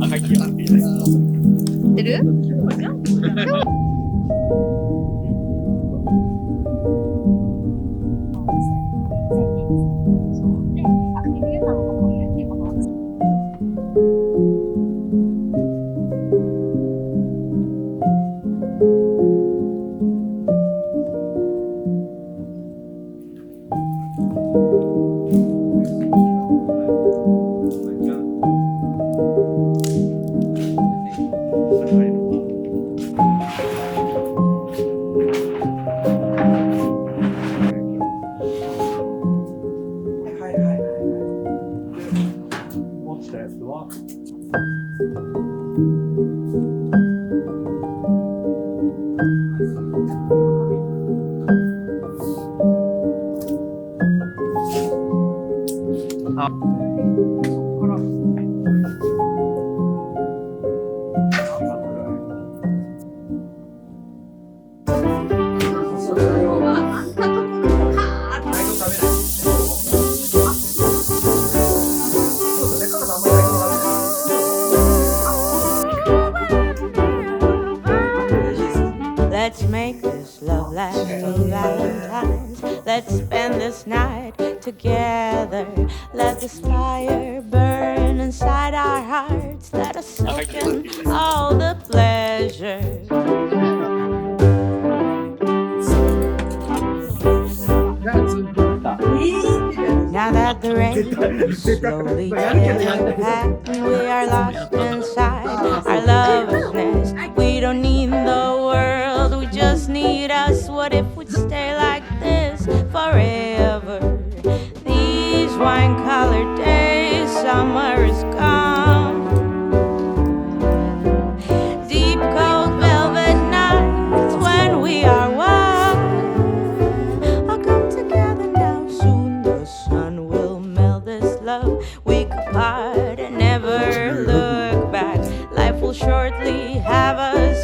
赤い木が見えない。出る？Let's make this love last till Valentine's. Let's spend this night together. Let this fire burn inside our hearts. Let us soak in all the pleasure. Now that the rain is slowly getting back and we are lost inside our lover's nest, we don't need the world, we just need us. What if we'd stay like this forever? These wine-colored days, summer is gone. Deep cold velvet nights when we are one. I'll come together now, soon the sun will melt this love. We could part and never look back. Life will shortly have us